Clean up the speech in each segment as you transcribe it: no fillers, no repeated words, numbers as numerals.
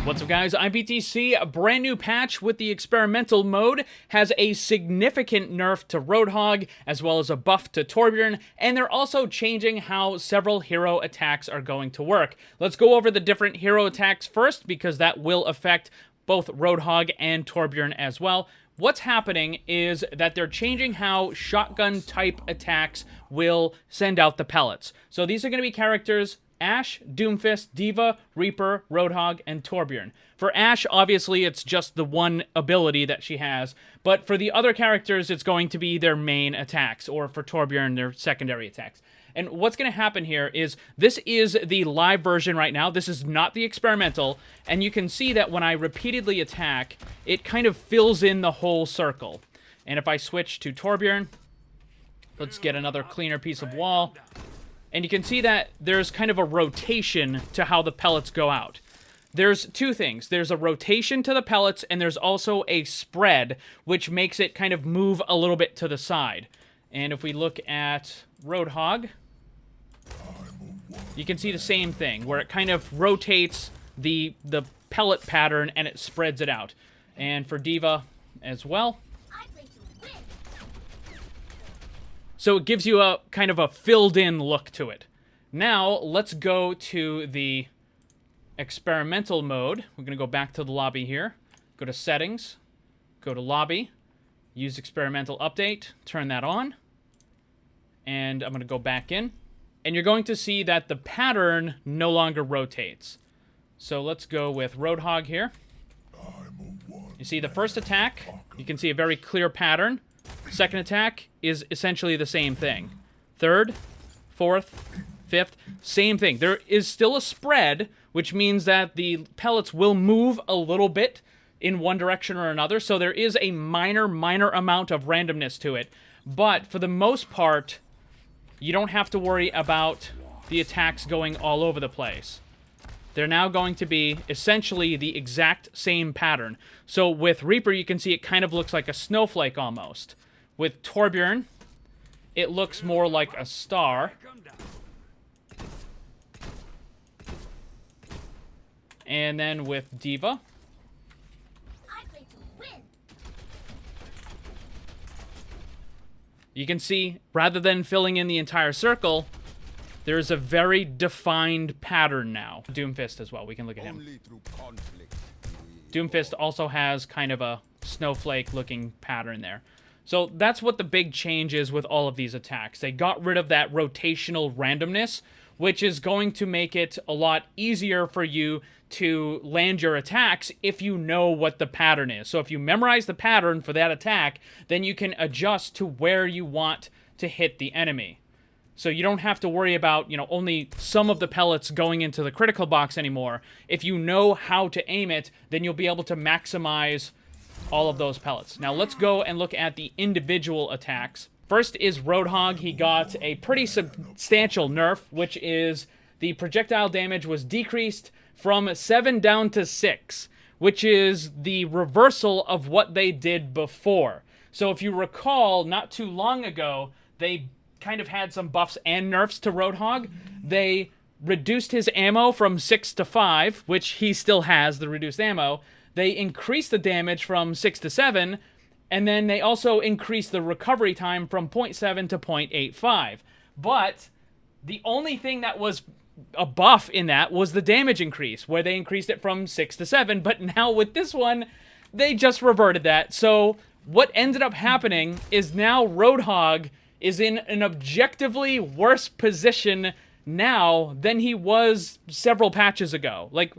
What's up, guys? I'm BTC. A brand new patch with the experimental mode has a significant nerf to Roadhog, as well as a buff to Torbjorn, and they're also changing how several hero attacks are going to work. Let's go over the different hero attacks first, because that will affect both Roadhog and Torbjorn as well. What's happening is that they're changing how shotgun-type attacks will send out the pellets. So these are going to be characters Ashe, Doomfist, D.Va, Reaper, Roadhog, and Torbjorn. For Ashe, obviously, it's just the one ability that she has, but for the other characters, it's going to be their main attacks, or for Torbjorn, their secondary attacks. And what's going to happen here is, this is the live version right now, this is not the experimental, and you can see that when I repeatedly attack, it kind of fills in the whole circle. And if I switch to Torbjorn, let's get another cleaner piece of wall. And you can see that there's kind of a rotation to how the pellets go out. There's two things. There's a rotation to the pellets, and there's also a spread, which makes it kind of move a little bit to the side. And if we look at Roadhog, you can see the same thing, where it kind of rotates the pellet pattern, and it spreads it out. And for D.Va as well. So it gives you a kind of a filled-in look to it. Now, let's go to the experimental mode. We're going to go back to the lobby here. Go to Settings. Go to Lobby. Use Experimental Update. Turn that on. And I'm going to go back in. And you're going to see that the pattern no longer rotates. So let's go with Roadhog here. You see the first attack. You can see a very clear pattern. Second attack is essentially the same thing. Third, fourth, fifth, same thing. There is still a spread, which means that the pellets will move a little bit in one direction or another, so there is a minor amount of randomness to it. But for the most part, you don't have to worry about the attacks going all over the place. They're now going to be essentially the exact same pattern. So with Reaper, you can see it kind of looks like a snowflake almost. With Torbjorn, it looks more like a star. And then with D.Va, you can see, rather than filling in the entire circle, there's a very defined pattern now. Doomfist as well, we can look at him. Doomfist also has kind of a snowflake-looking pattern there. So that's what the big change is with all of these attacks. They got rid of that rotational randomness, which is going to make it a lot easier for you to land your attacks if you know what the pattern is. So if you memorize the pattern for that attack, then you can adjust to where you want to hit the enemy. So you don't have to worry about, only some of the pellets going into the critical box anymore. If you know how to aim it, then you'll be able to maximize all of those pellets. Now let's go and look at the individual attacks. First is Roadhog. He got a pretty substantial nerf, which is the projectile damage was decreased from 7 down to 6, which is the reversal of what they did before. So if you recall, not too long ago, they kind of had some buffs and nerfs to Roadhog. They reduced his ammo from 6 to 5, which he still has, the reduced ammo. They increased the damage from 6 to 7, and then they also increased the recovery time from 0.7 to 0.85. But the only thing that was a buff in that was the damage increase, where they increased it from 6 to 7, but now with this one, they just reverted that. So what ended up happening is now Roadhog is in an objectively worse position now than he was several patches ago. Like,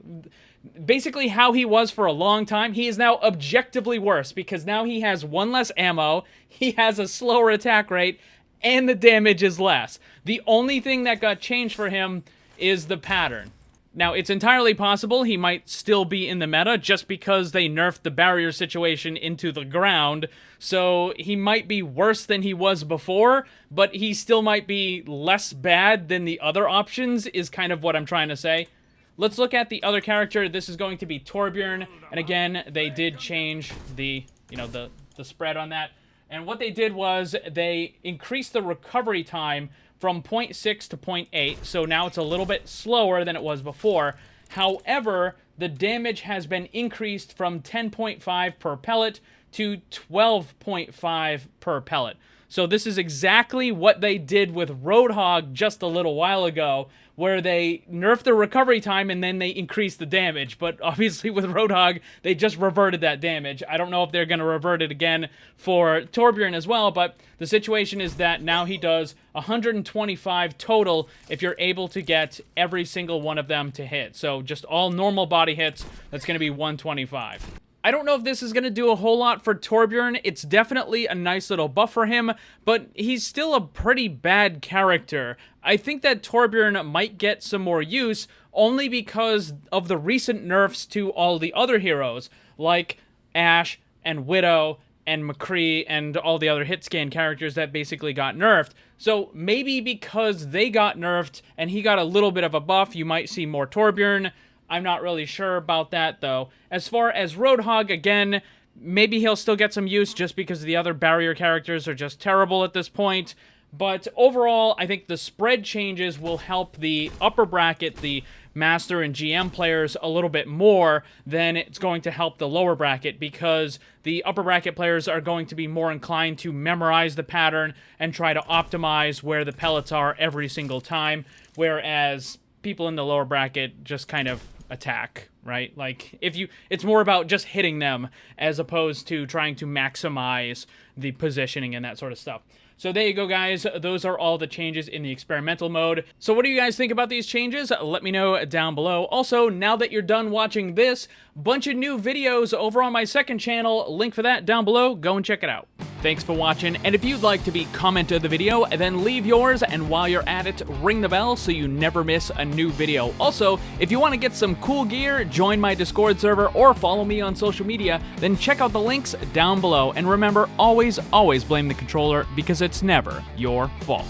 basically how he was for a long time, he is now objectively worse, because now he has one less ammo, he has a slower attack rate, and the damage is less. The only thing that got changed for him is the pattern. Now, it's entirely possible he might still be in the meta just because they nerfed the barrier situation into the ground, so he might be worse than he was before, but he still might be less bad than the other options, is kind of what I'm trying to say. Let's look at the other character. This is going to be Torbjorn, and again, they did change the spread on that. And what they did was they increased the recovery time from 0.6 to 0.8, so now it's a little bit slower than it was before. However, the damage has been increased from 10.5 per pellet to 12.5 per pellet. So this is exactly what they did with Roadhog just a little while ago, where they nerfed the recovery time and then they increased the damage. But obviously with Roadhog, they just reverted that damage. I don't know if they're going to revert it again for Torbjorn as well, but the situation is that now he does 125 total if you're able to get every single one of them to hit. So just all normal body hits, that's going to be 125. I don't know if this is going to do a whole lot for Torbjorn. It's definitely a nice little buff for him, but he's still a pretty bad character. I think that Torbjorn might get some more use only because of the recent nerfs to all the other heroes, like Ashe and Widow and McCree and all the other hit scan characters that basically got nerfed. So maybe because they got nerfed and he got a little bit of a buff, you might see more Torbjorn. I'm not really sure about that, though. As far as Roadhog, again, maybe he'll still get some use just because the other barrier characters are just terrible at this point. But overall, I think the spread changes will help the upper bracket, the Master and GM players, a little bit more than it's going to help the lower bracket, because the upper bracket players are going to be more inclined to memorize the pattern and try to optimize where the pellets are every single time, whereas people in the lower bracket just kind of attack, right? Like, it's more about just hitting them as opposed to trying to maximize the positioning and that sort of stuff. So there you go, guys. Those are all the changes in the experimental mode. So what do you guys think about these changes? Let me know down below. Also, now that you're done watching this, bunch of new videos over on my second channel. Link for that down below. Go and check it out. Thanks for watching, and if you'd like to be comment of the video, then leave yours, and while you're at it, ring the bell so you never miss a new video. Also, if you want to get some cool gear, join my Discord server, or follow me on social media, then check out the links down below. And remember, always blame the controller, because it's never your fault.